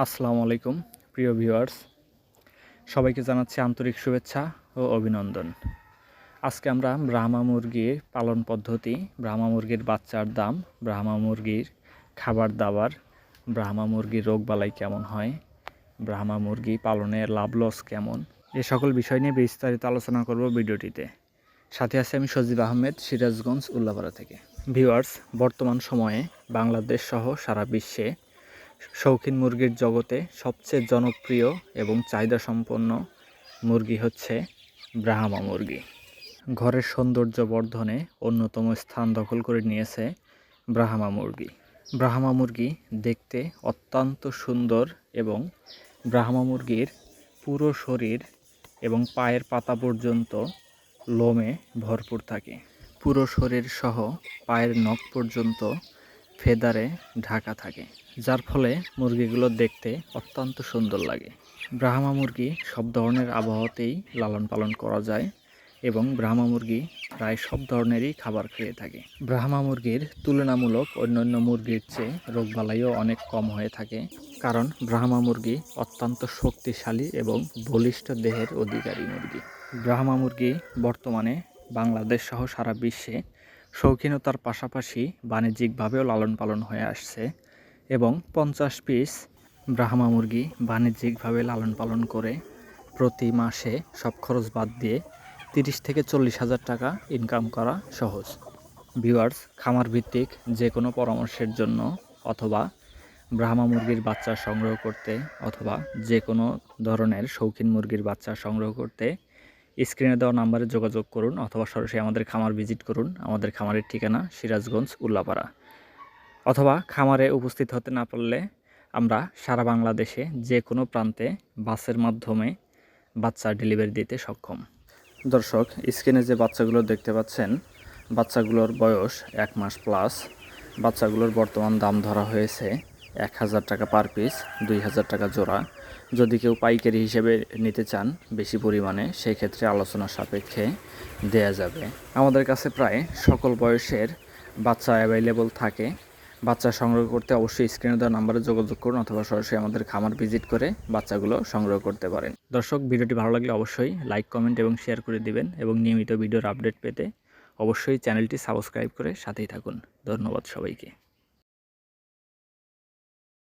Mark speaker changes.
Speaker 1: আসসালামু আলাইকুম প্রিয় ভিউয়ার্স, সবাইকে জানাচ্ছি আন্তরিক শুভেচ্ছা ও অভিনন্দন। আজকে আমরা ব্রাহ্মা মুরগির পালন পদ্ধতি, ব্রাহ্মা মুরগির বাচ্চার দাম, ব্রাহ্মা মুরগির খাবার দাবার, ব্রাহ্মা মুরগির রোগবালাই কেমন হয়, ব্রাহ্মা মুরগি পালনে লাভ লস কেমন, এ সকল বিষয় নিয়ে বিস্তারিত আলোচনা করব ভিডিওটিতে। সাথে আছে আমি সজীব আহমেদ, সিরাজগঞ্জ উল্লাপাড়া থেকে। ভিউয়ার্স, বর্তমান সময়ে বাংলাদেশ সহ সারা বিশ্বে শৌখিন মুরগির জগতে সবচেয়ে জনপ্রিয় এবং চাহিদাসম্পন্ন মুরগি হচ্ছে ব্রাহ্মা মুরগি। ঘরের সৌন্দর্য বর্ধনে অন্যতম স্থান দখল করে নিয়েছে ব্রাহ্মা মুরগি। ব্রাহ্মা মুরগি দেখতে অত্যন্ত সুন্দর এবং ব্রাহ্মা মুরগির পুরো শরীর এবং পায়ের পাতা পর্যন্ত লোমে ভরপুর থাকে। পুরো শরীর সহ পায়ের নখ পর্যন্ত ফেদারে ঢাকা থাকে, যার ফলে মুরগিগুলো দেখতে অত্যন্ত সুন্দর লাগে। ব্রাহ্মা মুরগি সব ধরনের আবহাওয়াতেই লালন পালন করা যায় এবং ব্রাহ্মা মুরগি প্রায় সব ধরনেরই খাবার খেয়ে থাকে। ব্রাহ্মা মুরগির তুলনামূলক অন্যান্য মুরগির চেয়ে রোগবালাইও অনেক কম হয়ে থাকে, কারণ ব্রাহ্মা মুরগি অত্যন্ত শক্তিশালী এবং বলিষ্ঠ দেহের অধিকারী মুরগি। ব্রাহ্মা মুরগি বর্তমানে বাংলাদেশ সহ সারা বিশ্বে শৌখিনতার পাশাপাশি বাণিজ্যিকভাবেও লালন পালন হয়ে আসছে এবং 50 পিস ব্রাহ্মা মুরগি বাণিজ্যিকভাবে লালন পালন করে প্রতি মাসে সব খরচ বাদ দিয়ে 30 থেকে 40 হাজার টাকা ইনকাম করা সহজ। ভিউয়ার্স, খামার ভিত্তিক যে কোনো পরামর্শের জন্য অথবা ব্রাহ্মা মুরগির বাচ্চা সংগ্রহ করতে অথবা যে কোনো ধরনের শৌখিন মুরগির বাচ্চা সংগ্রহ করতে স্ক্রিনে দেওয়া নাম্বারে যোগাযোগ করুন অথবা সরাসরি আমাদের খামার ভিজিট করুন। আমাদের খামারের ঠিকানা সিরাজগঞ্জ উল্লাপাড়া। অথবা খামারে উপস্থিত হতে না পারলে আমরা সারা বাংলাদেশে যে কোনো প্রান্তে বাসের মাধ্যমে বাচ্চা ডেলিভারি দিতে সক্ষম। দর্শক, স্ক্রিনে যে বাচ্চাগুলো দেখতে পাচ্ছেন, বাচ্চাগুলোর বয়স 1 মাস প্লাস। বাচ্চাগুলোর বর্তমান দাম ধরা হয়েছে 1000 টাকা পার পিস, 2000 টাকা জোড়া। যদি কেউ পাইকারি হিসেবে নিতে চান বেশি পরিমাণে, সেই ক্ষেত্রে আলোচনা সাপেক্ষে দেয়া যাবে। আমাদের কাছে প্রায় সকল বয়সের বাচ্চা অ্যাভেলেবল থাকে। বাচ্চা সংগ্রহ করতে অবশ্যই স্ক্রিনে দেওয়া নাম্বারে যোগাযোগ করুন অথবা সরাসরি আমাদের খামার ভিজিট করে বাচ্চাগুলো সংগ্রহ করতে পারেন। দর্শক, ভিডিওটি ভালো লাগলে অবশ্যই লাইক, কমেন্ট এবং শেয়ার করে দিবেন এবং নিয়মিত ভিডিওর আপডেট পেতে অবশ্যই চ্যানেলটি সাবস্ক্রাইব করে সাথেই থাকুন। ধন্যবাদ সবাইকে।